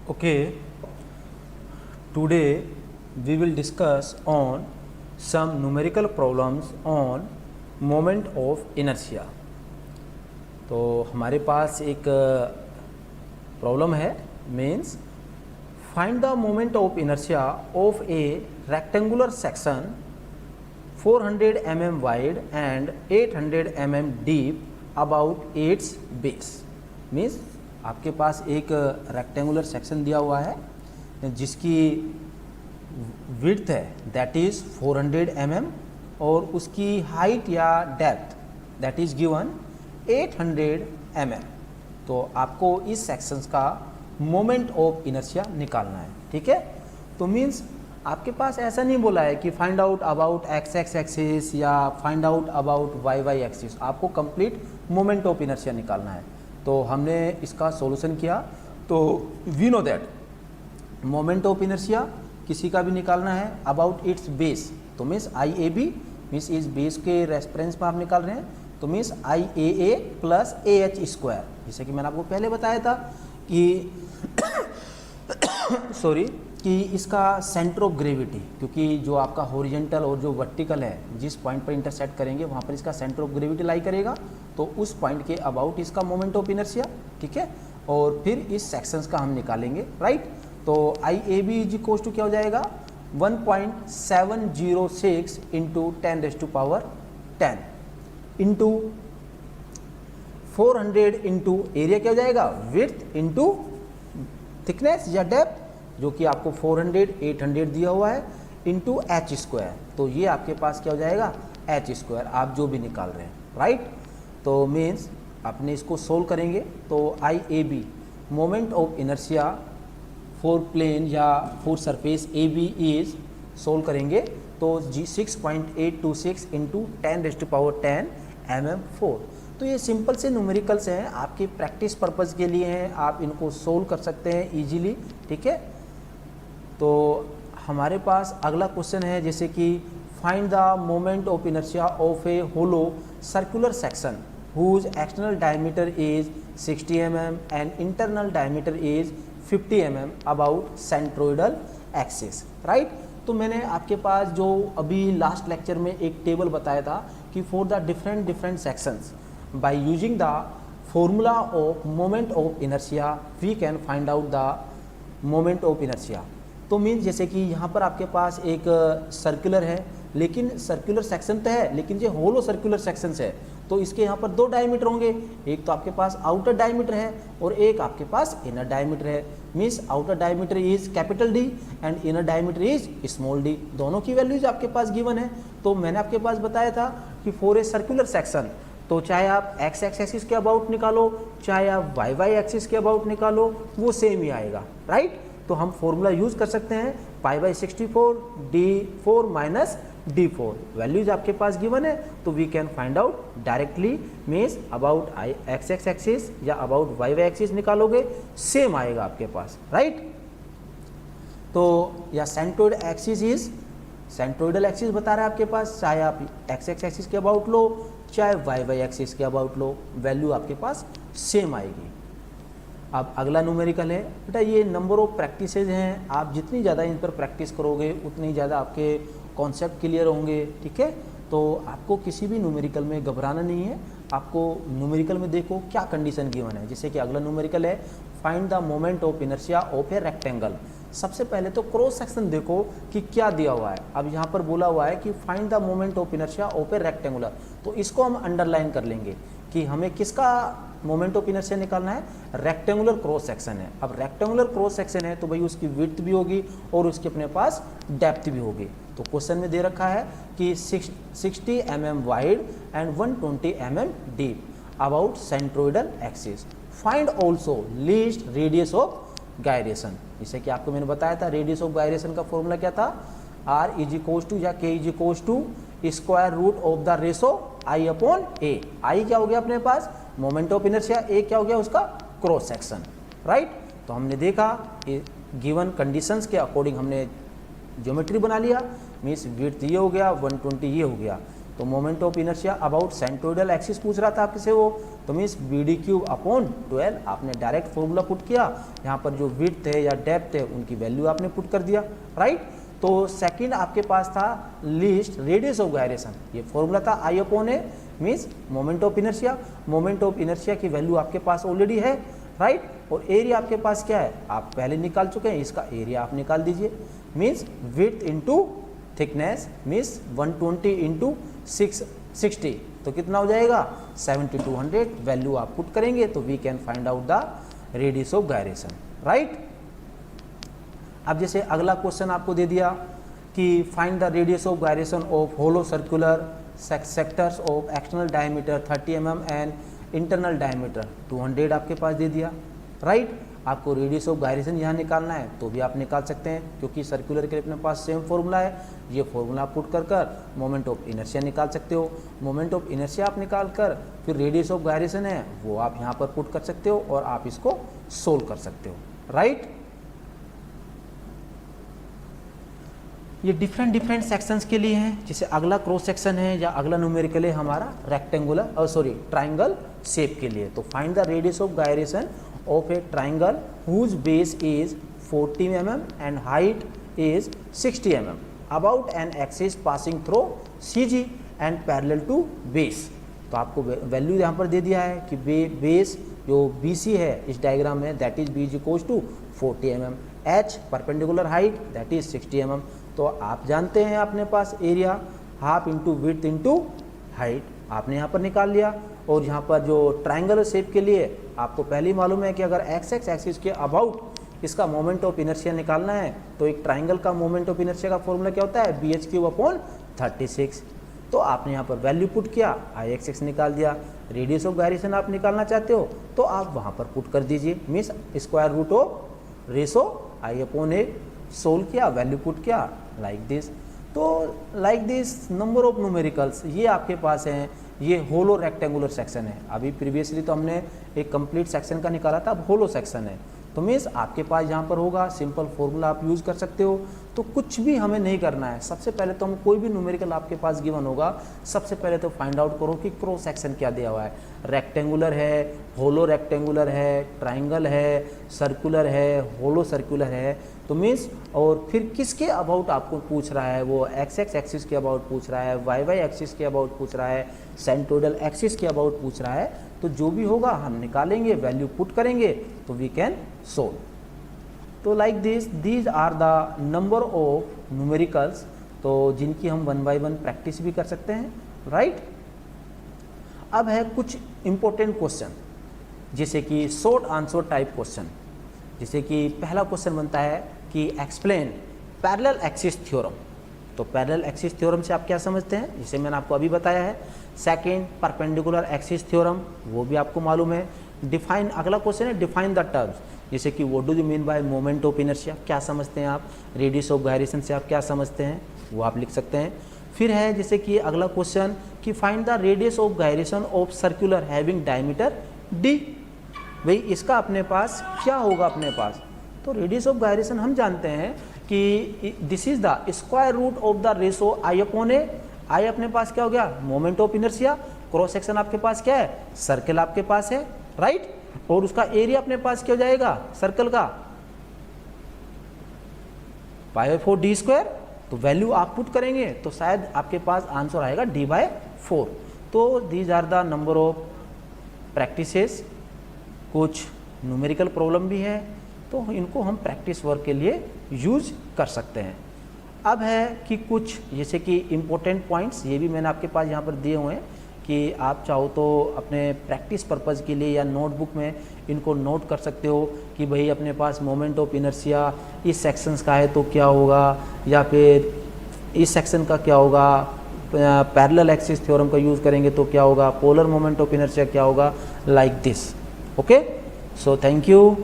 Okay, today we will discuss on some numerical problems on moment of inertia. तो हमारे पास एक problem है means find the moment of inertia of A rectangular section 400 mm wide and 800 mm deep about its base. Means आपके पास एक rectangular section दिया हुआ है जिसकी विड्थ है दैट इज़ 400 mm और उसकी हाइट या depth that is given 800 mm. तो आपको इस सेक्शंस का मोमेंट ऑफ इनर्शिया निकालना है. ठीक है, तो मीन्स आपके पास ऐसा नहीं बोला है कि find out about x x axis या find out about y y axis. आपको कंप्लीट मोमेंट ऑफ इनर्शिया निकालना है. तो हमने इसका सॉल्यूशन किया. तो we know that moment of inertia किसी का भी निकालना है अबाउट इट्स बेस. तो means I A B means इस बेस के रेफरेंस में आप निकाल रहे हैं. तो means I A plus A H square, जैसे कि मैंने आपको पहले बताया था कि सॉरी कि इसका सेंटर ऑफ ग्रेविटी, क्योंकि जो आपका हॉरिजेंटल और जो वर्टिकल है जिस पॉइंट पर इंटरसेक्ट करेंगे वहाँ पर इसका सेंटर ऑफ ग्रेविटी लाई करेगा. तो उस पॉइंट के अबाउट इसका मोमेंट ऑफ इनर्शिया. ठीक है, और फिर इस सेक्शंस का हम निकालेंगे. राइट, तो I A B is equal to क्या हो जाएगा 1.706 इंटू 10⁻10 इंटू 400 इंटू एरिया क्या हो जाएगा विड्थ इंटू थिकनेस या डेप्थ, जो कि आपको 400 800 दिया हुआ है इंटू एच स्क्वायर. तो ये आपके पास क्या हो जाएगा एच स्क्वायर, आप जो भी निकाल रहे हैं. राइट, तो मीन्स आपने इसको सोल्व करेंगे तो I A B moment of inertia for plane या for surface A B is solve करेंगे तो जी 6.826 इंटू 10⁻10 mm4. तो ये सिंपल से न्यूमेरिकल्स हैं, आपके प्रैक्टिस पर्पज़ के लिए हैं, आप इनको सोल्व कर सकते हैं इजीली. ठीक है, तो हमारे पास अगला क्वेश्चन है जैसे कि find the moment of inertia of a hollow circular section whose external diameter is 60 mm and internal diameter is 50 mm about centroidal axis. Right, तो मैंने आपके पास जो अभी लास्ट लेक्चर में एक टेबल बताया था कि for the different sections by using the formula of moment of inertia we can find out the moment of inertia. तो मीन्स जैसे कि यहाँ पर आपके पास एक सर्कुलर है, लेकिन सर्कुलर सेक्शन तो है लेकिन ये होलो सर्कुलर सेक्शंस है. तो इसके यहाँ पर दो डायमीटर होंगे, एक तो आपके पास आउटर डायमीटर है और एक आपके पास इनर डायमीटर है. Means outer diameter is capital D and inner diameter is small D. दोनों की वैल्यूज आपके पास गिवन है. तो मैंने आपके पास बताया था कि फॉर ए सर्कुलर सेक्शन तो चाहे आप एक्स एक्सिस के अबाउट निकालो चाहे आप वाई वाई एक्सिस के अबाउट निकालो वो सेम ही आएगा. राइट, तो हम फॉर्मूला यूज़ कर सकते हैं π/64 d4 माइनस d4. वैल्यूज आपके पास गिवन है तो we can find out directly. Means about x axis या अबाउट वाई वाई एक्सिस निकालोगे सेम आएगा आपके पास. राइट, तो या centroid axis is centroidal axis बता रहा है आपके पास, चाहे आप एक्स एक्सिस के अबाउट लो चाहे वाई वाई एक्सिस के अबाउट लो वैल्यू आपके पास सेम आएगी. अब अगला न्यूमेरिकल है बेटा, ये नंबर ऑफ प्रैक्टिसेज हैं. आप जितनी ज़्यादा इन पर प्रैक्टिस करोगे उतनी ज़्यादा आपके कॉन्सेप्ट क्लियर होंगे. ठीक है, तो आपको किसी भी न्यूमेरिकल में घबराना नहीं है. आपको न्यूमेरिकल में देखो क्या कंडीशन गिवन है. जैसे कि अगला न्यूमेरिकल है find the moment of inertia of a rectangle. सबसे पहले तो क्रॉस सेक्शन देखो कि क्या दिया हुआ है. अब यहाँ पर बोला हुआ है कि find the moment of inertia of A rectangular, तो इसको हम अंडरलाइन कर लेंगे कि हमें किसका मोमेंट ऑफ इनर्शिया निकालना है. रेक्टेंगुलर क्रॉस सेक्शन है. अब रेक्टेंगुलर क्रॉस सेक्शन है तो भाई उसकी विड्थ भी होगी और उसके अपने पास डेप्थ भी होगी. तो क्वेश्चन में दे रखा है कि 60 mm wide and 120 mm deep about centroidal axis. Find also least radius of gyration. जैसे कि आपको मैंने बताया था रेडियस ऑफ गायरेशन का फॉर्मूला क्या था, R इज इक्वल्स टू या K is equals to square root of the ratio I upon A. I क्या हो गया अपने पास मोमेंट ऑफ इनर्शिया, A क्या हो गया उसका क्रॉस सेक्शन. राइट, तो हमने देखा गिवन कंडीशंस के अकॉर्डिंग हमने ज्योमेट्री बना लिया. मीन्स विड्थ ये हो गया 120 ये हो गया. तो moment of inertia about centroidal axis पूछ रहा था आपके से वो, तो मीन्स BD³ अपॉन 12 आपने डायरेक्ट फॉर्मूला पुट किया, यहाँ पर जो विड्थ है या डेप्थ है उनकी वैल्यू आपने पुट कर दिया, राइट। तो सेकंड आपके पास था लीस्ट रेडियस ऑफ गायरेशन, ये फॉर्मूला था I upon A means moment of inertia. Moment of inertia की वैल्यू आपके पास ऑलरेडी है, राइट। और एरिया आपके पास क्या है, आप पहले निकाल चुके हैं, इसका एरिया आप निकाल दीजिए, means width into thickness means 120 into 660, तो कितना हो जाएगा 7200, वैल्यू आप पुट करेंगे तो we can find out the radius of gyration, right. अब जैसे अगला क्वेश्चन आपको दे दिया कि find the radius of gyration of hollow circular sectors of external diameter 30 mm and internal diameter 200 आपके पास दे दिया, राइट। आपको रेडियस ऑफ गायरेशन यहाँ निकालना है तो भी आप निकाल सकते हैं, क्योंकि सर्कुलर के लिए अपने पास सेम फॉर्मूला है, ये फॉर्मूला आप पुट कर मोमेंट ऑफ इनर्शिया निकाल सकते हो। मोमेंट ऑफ इनर्शिया आप निकाल कर फिर रेडियस ऑफ गायरेशन है वो आप यहाँ पर पुट कर सकते हो और आप इसको सोल्व कर सकते हो, राइट। ये डिफरेंट सेक्शंस के लिए हैं, जैसे अगला क्रॉस सेक्शन है या अगला न्यूमेरिकल है हमारा रेक्टेंगुलर ट्राइंगल शेप के लिए। तो find the radius of gyration of a triangle whose base is 40 mm and height is 60 mm about an axis passing through CG and parallel to base. तो आपको वैल्यू यहाँ पर दे दिया है कि बेस जो BC है इस डायग्राम में that is B equals to 40 mm, H perpendicular height that is 60 mm। तो आप जानते हैं अपने पास area half into width into height आपने यहाँ पर निकाल लिया। और यहाँ पर जो ट्राइंगल शेप के लिए आपको पहले ही मालूम है कि अगर एक्स एक्सिस के अबाउट इसका मोमेंट ऑफ इनर्शिया निकालना है तो एक ट्राइंगल का मोमेंट ऑफ इनर्शिया का फॉर्मूला क्या होता है BH³ अपॉन 36। तो आपने यहाँ पर वैल्यू पुट किया, IXX निकाल दिया। रेडियस ऑफ गायरेशन आप निकालना चाहते हो तो आप वहाँ पर पुट कर दीजिए, means square root of ratio I upon A solve किया, वैल्यू पुट किया लाइक दिस। तो like this number of numericals ये आपके पास हैं। ये होलो रेक्टेंगुलर सेक्शन है, अभी प्रीवियसली तो हमने एक कंप्लीट सेक्शन का निकाला था, अब होलो सेक्शन है। तो मीन्स आपके पास यहाँ पर होगा सिंपल फॉर्मूला आप यूज़ कर सकते हो। तो कुछ भी हमें नहीं करना है, सबसे पहले तो हम कोई भी न्यूमेरिकल आपके पास गिवन होगा सबसे पहले तो फाइंड आउट करो कि क्रॉस सेक्शन क्या दिया हुआ है, रेक्टेंगुलर है, होलो रेक्टेंगुलर है, ट्राइंगल है, सर्कुलर है, होलो सर्कुलर है। तो मीन्स और फिर किसके अबाउट आपको पूछ रहा है, वो एक्स एक्सिस के अबाउट पूछ रहा है, वाई एक्सिस के अबाउट पूछ रहा है, सेंट्रोइडल एक्सिस के अबाउट पूछ रहा है। तो जो भी होगा हम निकालेंगे, वैल्यू पुट करेंगे तो वी कैन सोल्व। तो like these are the number of numericals, तो जिनकी हम 1 by 1 प्रैक्टिस भी कर सकते हैं, राइट। अब है कुछ इंपॉर्टेंट क्वेश्चन, जैसे कि शॉर्ट आंसर टाइप क्वेश्चन। जैसे कि पहला क्वेश्चन बनता है कि एक्सप्लेन पैरेलल एक्सिस थ्योरम। तो पैरेलल एक्सिस थ्योरम से आप क्या समझते हैं, जिसे मैंने आपको अभी बताया है। सेकंड परपेंडिकुलर एक्सिस थ्योरम, वो भी आपको मालूम है। डिफाइन, अगला क्वेश्चन है डिफाइन द टर्म्स, जैसे कि what do you mean by moment of inertia, क्या समझते हैं आप। रेडियस ऑफ गायरेशन से आप क्या समझते हैं वो आप लिख सकते हैं। फिर है जैसे कि अगला क्वेश्चन कि find the radius of gyration of circular having diameter D। भाई इसका अपने पास क्या होगा, अपने पास तो रेडियस ऑफ गायरेशन हम जानते हैं कि this is the square root of the ratio I upon A। I अपने पास क्या हो गया, moment of inertia. Cross section आपके पास क्या है, सर्कल आपके पास है, राइट। और उसका एरिया अपने पास क्या हो जाएगा सर्कल का, π/4d²। तो वैल्यू आप पुट करेंगे तो शायद आपके पास आंसर आएगा D/4। तो these are the number of practices. कुछ न्यूमेरिकल प्रॉब्लम भी है तो इनको हम प्रैक्टिस वर्क के लिए यूज कर सकते हैं। अब है कि कुछ जैसे कि इम्पोर्टेंट पॉइंट्स, ये भी मैंने आपके पास यहाँ पर दिए हुए हैं कि आप चाहो तो अपने प्रैक्टिस पर्पज़ के लिए या नोटबुक में इनको नोट कर सकते हो कि भाई अपने पास मोमेंट ऑफ इनर्शिया इस सेक्शंस का है तो क्या होगा, या फिर इस सेक्शन का क्या होगा, पैरेलल एक्सिस थ्योरम का यूज़ करेंगे तो क्या होगा, पोलर मोमेंट ऑफ इनर्शिया क्या होगा, like this. Okay, so thank you.